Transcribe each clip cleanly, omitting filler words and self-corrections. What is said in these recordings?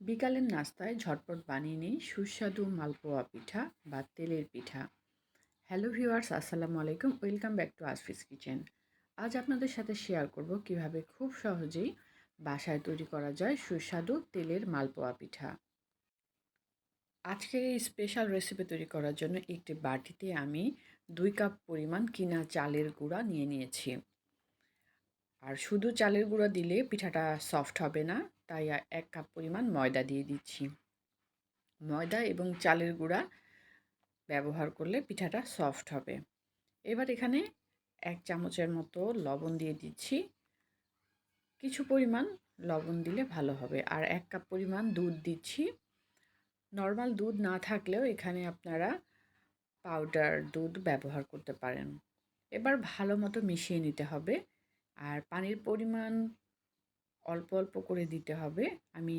বিকালের নাস্তায় ঝটপট বানিয়ে নিই সুস্বাদু মালপোয়া পিঠা বা তেলের পিঠা। হ্যালো ভিউয়ার্স, আসসালামু আলাইকুম। Welcome back to আসফিস kitchen. আজ আপনাদের সাথে শেয়ার করব কিভাবে খুব সহজেই বাসায় তৈরি করা যায় সুস্বাদু তেলের মালপোয়া পিঠা। আজকের এই স্পেশাল রেসিপি তৈরি করার জন্য একটি বাটিতে আমি 2 কাপ পরিমাণ কিনা চালের গুঁড়া নিয়ে নিয়েছি। আর শুধু চালের গুঁড়া দিলে পিঠাটা সফট হবে না, তাই 1 কাপ পরিমাণ ময়দা দিয়ে দিচ্ছি। ময়দা এবং চালের গুঁড়া ব্যবহার করলে পিঠাটা সফট হবে। এবার এখানে 1 চামচের মতো লবণ দিয়ে দিচ্ছি। কিছু পরিমাণ লবণ দিলে ভালো হবে। আর 1 কাপ পরিমাণ দুধ দিচ্ছি। নরমাল দুধ না থাকলেও এখানে আপনারা পাউডার দুধ ব্যবহার করতে পারেন। এবার ভালো মতো মিশিয়ে নিতে হবে। আর পানির পরিমাণ অল্প অল্প করে দিতে হবে। আমি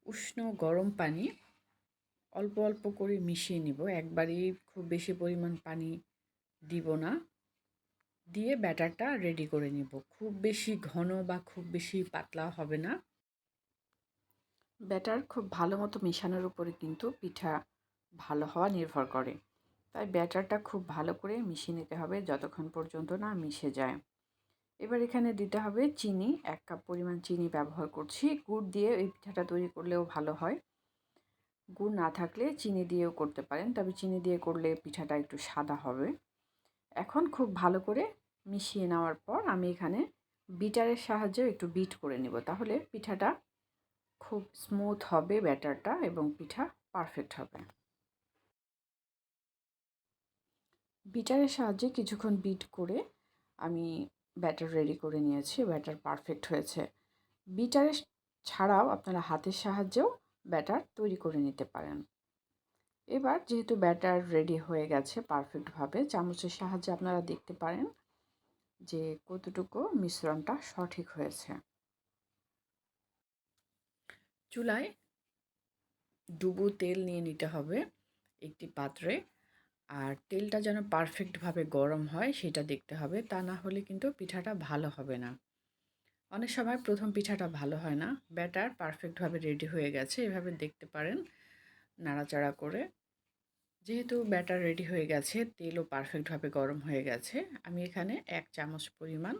উষ্ণ গরম পানি অল্প অল্প করে মিশিয়ে নিব। একবারেই খুব বেশি পরিমাণ পানি দিব না। দিয়ে ব্যাটারটা রেডি করে নিব। খুব বেশি ঘন বা খুব বেশি পাতলা হবে না। ব্যাটার খুব ভালো মতো মেশানোর উপরে কিন্তু পিঠা ভালো হওয়া নির্ভর করে। তাই ব্যাটারটা খুব ভালো করে মিশিয়ে নিতে হবে যতক্ষণ পর্যন্ত না মিশে যায়। এবার এখানে দিতে হবে চিনি। 1 কাপ পরিমাণ চিনি ব্যবহার করছি। গুড় দিয়ে এই পিঠাটা তৈরি করলেও ভালো হয়। গুড় না থাকলে চিনি দিয়েও করতে পারেন, তবে চিনি দিয়ে করলে পিঠাটা একটু সাদা হবে। এখন খুব ভালো করে মিশিয়ে নেওয়ার পর আমি এখানে বিটারের সাহায্যে একটু বিট করে নেব। তাহলে পিঠাটা খুব স্মুথ হবে ব্যাটারটা এবং পিঠা পারফেক্ট হবে। বিটারের সাহায্যে কিছুক্ষণ বিট করে আমি ব্যাটার রেডি করে নিয়েছি। ব্যাটার পারফেক্ট হয়েছে। বিটারের ছাড়াও আপনারা হাতের সাহায্যেও ব্যাটার তৈরি করে নিতে পারেন। এবার যেহেতু ব্যাটার রেডি হয়ে গেছে পারফেক্টভাবে, চামচের সাহায্যে আপনারা দেখতে পারেন যে কতটুকু মিশ্রণটা সঠিক হয়েছে। চুলায় ডুবো তেল নিয়ে নিতে হবে একটি পাত্রে। আর তেলটা যেন পারফেক্টভাবে গরম হয় সেটা দেখতে হবে, তা না হলে কিন্তু পিঠাটা ভালো হবে না। অনেক সময় প্রথম পিঠাটা ভালো হয় না। ব্যাটার পারফেক্টভাবে রেডি হয়ে গেছে, এভাবে দেখতে পারেন নাড়াচাড়া করে। যেহেতু ব্যাটার রেডি হয়ে গেছে, তেলও পারফেক্টভাবে গরম হয়ে গেছে, আমি এখানে 1 চামচ পরিমাণ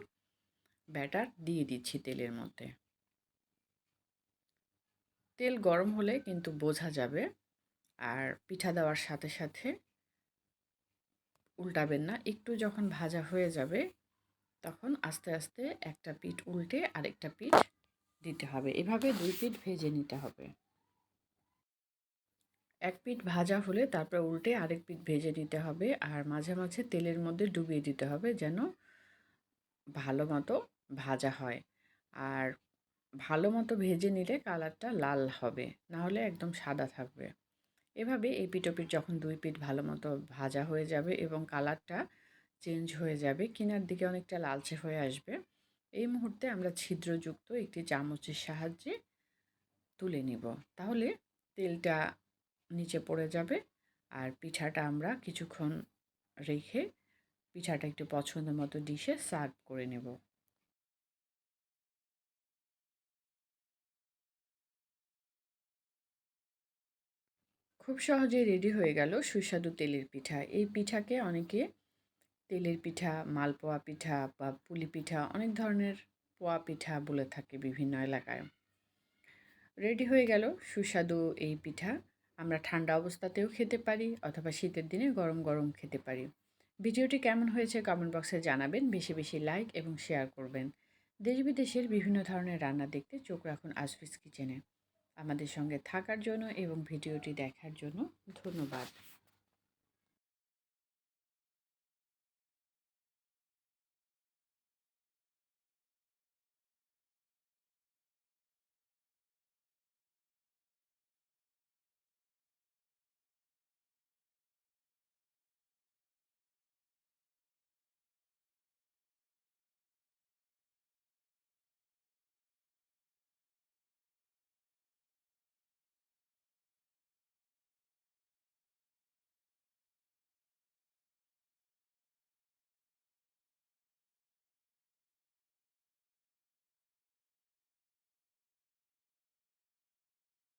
ব্যাটার দিয়ে দিচ্ছি তেলের মধ্যে। তেল গরম হলে কিন্তু বোঝা যাবে। আর পিঠা দেওয়ার সাথে সাথে উল্টাবেন না। একটু যখন ভাজা হয়ে যাবে তখন আস্তে আস্তে একটা পিঠ উল্টে আরেকটা পিঠ দিতে হবে। এভাবে 2 পিঠ ভেজে নিতে হবে। এক পিঠ ভাজা হলে তারপর উল্টে আরেক পিঠ ভেজে নিতে হবে। আর মাঝে মাঝে তেলের মধ্যে ডুবিয়ে দিতে হবে যেন ভালো মতো ভাজা হয়। আর ভালো মতো ভেজে নিলে কালারটা লাল হবে, না হলে একদম সাদা থাকবে। এভাবে এই পিঠ ওপিঠ যখন 2 পিঠ ভালো মতো ভাজা হয়ে যাবে এবং কালারটা চেঞ্জ হয়ে যাবে, কিনার দিকে অনেকটা লালচে হয়ে আসবে, এই মুহূর্তে আমরা ছিদ্রযুক্ত একটি চামচের সাহায্যে তুলে নিব। তাহলে তেলটা নিচে পড়ে যাবে আর পিঠাটা আমরা কিছুক্ষণ রেখে পিঠাটা একটু পছন্দ মতো ডিশে সার্ভ করে নেব। খুব সহজেই রেডি হয়ে গেল সুস্বাদু তেলের পিঠা। এই পিঠাকে অনেকে তেলের পিঠা, মালপোয়া পিঠা বা পুলি পিঠা, অনেক ধরনের পোয়া পিঠা বলে থাকে বিভিন্ন এলাকায়। রেডি হয়ে গেল সুস্বাদু এই পিঠা। আমরা ঠান্ডা অবস্থাতেও খেতে পারি অথবা শীতের দিনে গরম গরম খেতে পারি। ভিডিওটি কেমন হয়েছে কমেন্ট বক্সে জানাবেন। বেশি বেশি লাইক এবং শেয়ার করবেন। দেশ বিদেশের বিভিন্ন ধরনের রান্না দেখতে চোখ রাখুন আসফিস কিচেনে। আমাদের সঙ্গে থাকার জন্য এবং ভিডিওটি দেখার জন্য ধন্যবাদ।